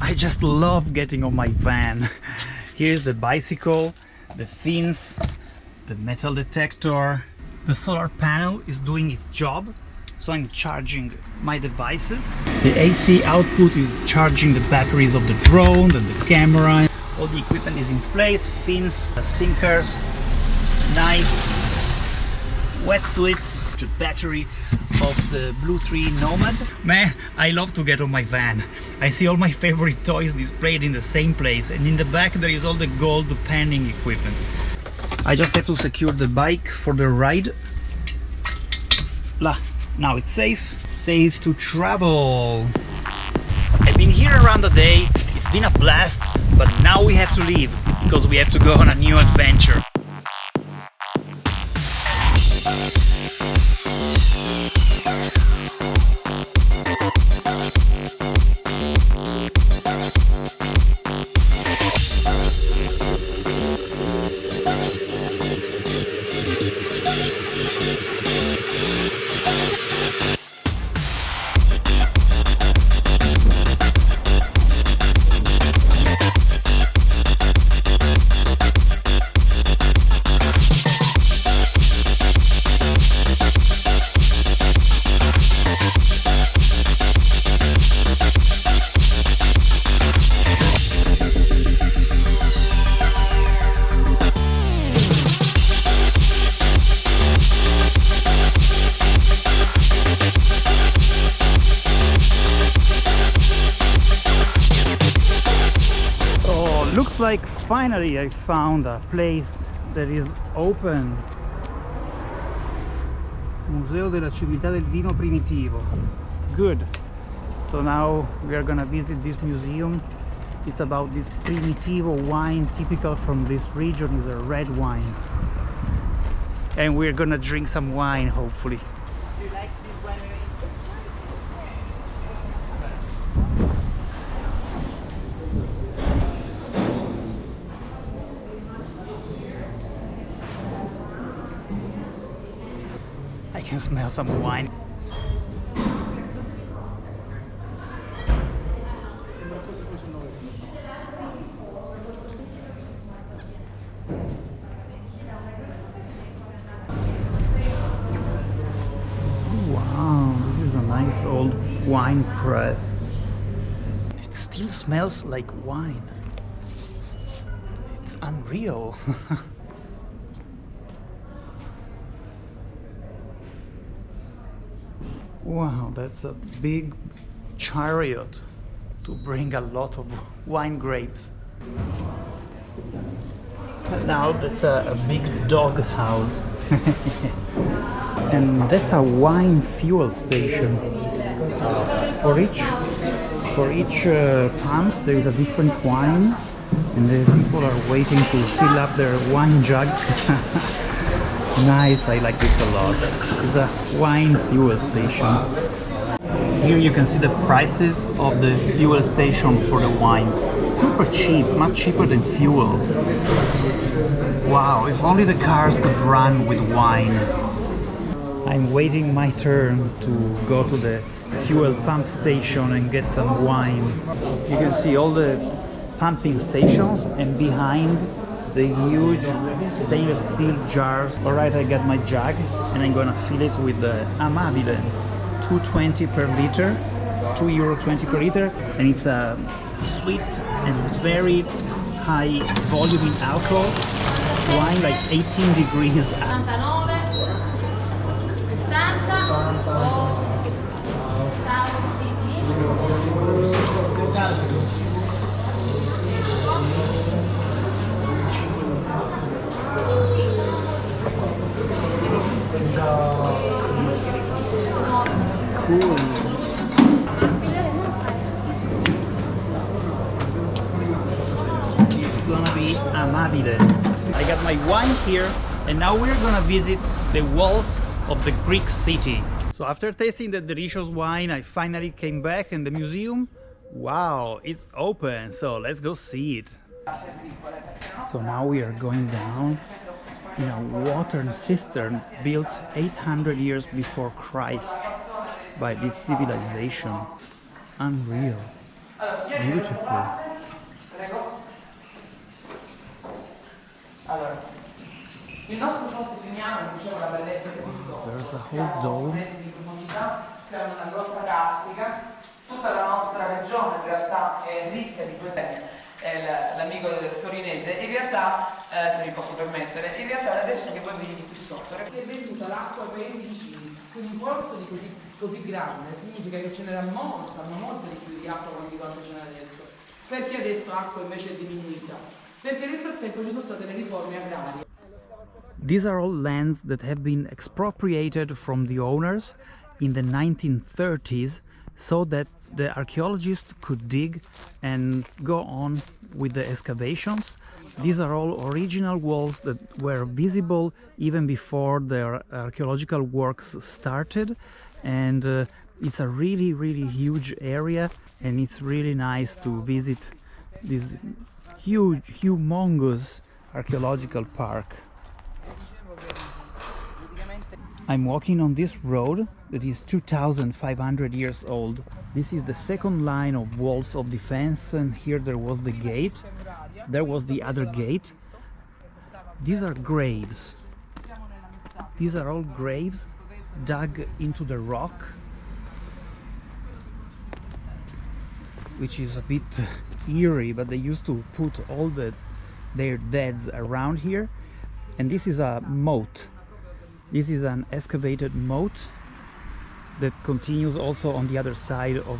I just love getting on my van. Here's the bicycle, the fins, the metal detector. The solar panel is doing its job, so I'm charging my devices. The AC output is charging the batteries of the drone and the camera. All the equipment is in place, fins, sinkers, knife, wetsuits, the battery of the Blue 3 Nomad. Man, I love to get on my van. I see all my favorite toys displayed in the same place, and in the back there is all the gold panning equipment. I just have to secure the bike for the ride. Now it's safe. Safe to travel. I've been here around a day, it's been a blast, but now we have to leave, because we have to go on a new adventure. Looks like finally I found a place that is open. Museo della Civiltà del Vino Primitivo. Good. So now we are gonna visit this museum. It's about this Primitivo wine, typical from this region. Is a red wine. And we're gonna drink some wine, hopefully. Do you like this winery? I can smell some wine. Wow, this is a nice old wine press. It still smells like wine. It's unreal. Wow, that's a big chariot to bring a lot of wine grapes. Now that's a big dog house. And that's a wine fuel station. For each pump there is a different wine, and the people are waiting to fill up their wine jugs. Nice, I like this a lot. It's a wine fuel station. Here you can see the prices of the fuel station for the wines. Super cheap, much cheaper than fuel. Wow, if only the cars could run with wine. I'm waiting my turn to go to the fuel pump station and get some wine. You can see all the pumping stations, and behind the huge stainless steel jars. Alright, I got my jug and I'm gonna fill it with the Amabile, 2.20 per liter, €2.20 per liter, and it's a sweet and very high volume in alcohol wine, like 18 degrees. Cool. It's gonna be Amabile. I got my wine here, and now we're gonna visit the walls of the Greek city. So after tasting the delicious wine, I finally came back in the museum. Wow, it's open, so let's go see it. So now we are going down in a water cistern built 800 years before Christ by this civilization. Unreal. beautiful. Allora, il nostro fronte pioniano, diciamo, la bellezza che There's a whole dome. di profondità, siamo una grotta carsica, tutta la nostra regione in realtà è ricca di queste, è l'amico del torinese, in realtà, se mi posso permettere, in realtà adesso che voi venite qui sotto, è venuta l'acqua ai paesi vicini, quindi un corso di così grande significa che ce n'era molto di più di acqua quanti quanto ce n'è adesso, perché adesso l'acqua invece è diminuita, perché nel frattempo ci sono state le riforme agrarie. These are all lands that have been expropriated from the owners in the 1930s so that the archaeologists could dig and go on with the excavations. These are all original walls that were visible even before the archaeological works started, and it's a really huge area, and it's really nice to visit this humongous archaeological park. I'm walking on this road that is 2,500 years old. This is the second line of walls of defense, and here there was the gate. There was the other gate. These are graves. These are all graves dug into the rock, which is a bit eerie, but they used to put all their deads around here. And this is a moat. This is an excavated moat that continues also on the other side of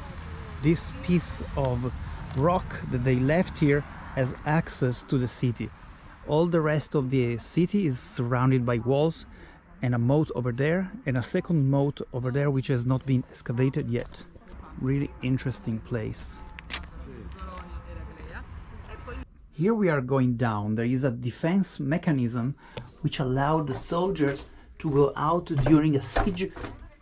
this piece of rock that they left here as access to the city. All the rest of the city is surrounded by walls and a moat over there and a second moat over there which has not been excavated yet. Really interesting place. Here we are going down. There is a defense mechanism which allowed the soldiers to go out during a siege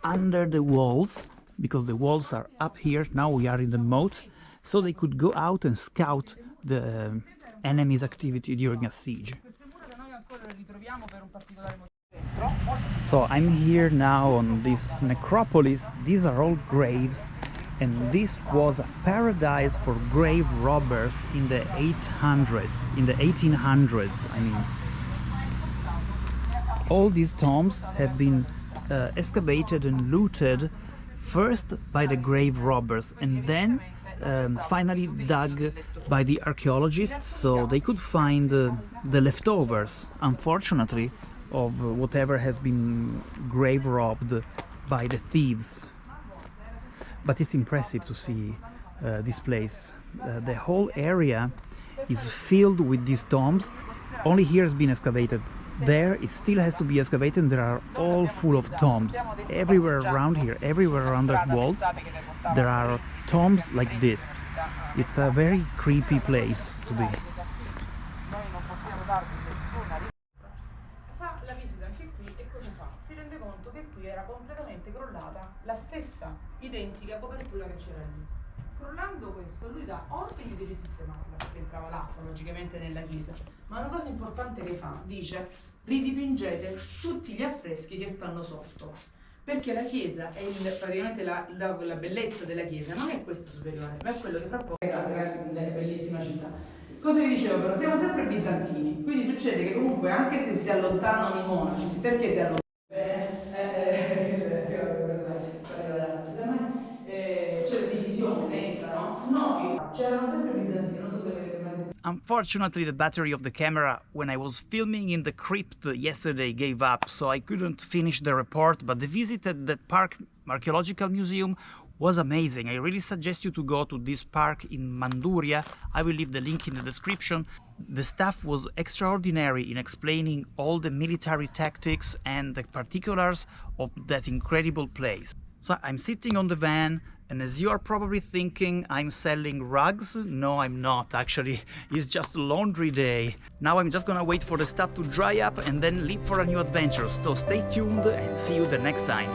under the walls, because the walls are up here. Now we are in the moat, so they could go out and scout the enemy's activity during a siege. So I'm here now on this necropolis. These are all graves, and this was a paradise for grave robbers in the 1800s, I mean. All these tombs have been excavated and looted first by the grave robbers and then finally dug by the archaeologists, so they could find the leftovers, unfortunately, of whatever has been grave robbed by the thieves. But it's impressive to see this place. The whole area is filled with these tombs. Only here has been excavated. There it still has to be excavated. They are all full of tombs. Everywhere around here, everywhere around the walls, there are tombs like this. It's a very creepy place to be. Fa la visita anche qui e cosa fa? Si rende conto che qui era completamente crollata la stessa identica copertura che c'era lì. Crollando questo, lui dà ordine di risistemarla, perché entrava l'acqua logicamente nella chiesa. Ma una cosa importante che fa, dice: ridipingete tutti gli affreschi che stanno sotto. Perché la chiesa è praticamente la bellezza della chiesa non è questa superiore, ma è quello che proprio è la bellissima città. Cosa vi dicevo però? Siamo sempre bizantini, quindi succede che comunque anche se si allontanano i monaci, perché si allontanano? Unfortunately, the battery of the camera when I was filming in the crypt yesterday gave up, so I couldn't finish the report, but the visit at the Park Archaeological Museum was amazing. I really suggest you to go to this park in Manduria. I will leave the link in the description. The staff was extraordinary in explaining all the military tactics and the particulars of that incredible place. So I'm sitting on the van, and as you are probably thinking, I'm selling rugs. No, I'm not actually. It's just a laundry day. Now I'm just gonna wait for the stuff to dry up and then leave for a new adventure. So stay tuned and see you the next time.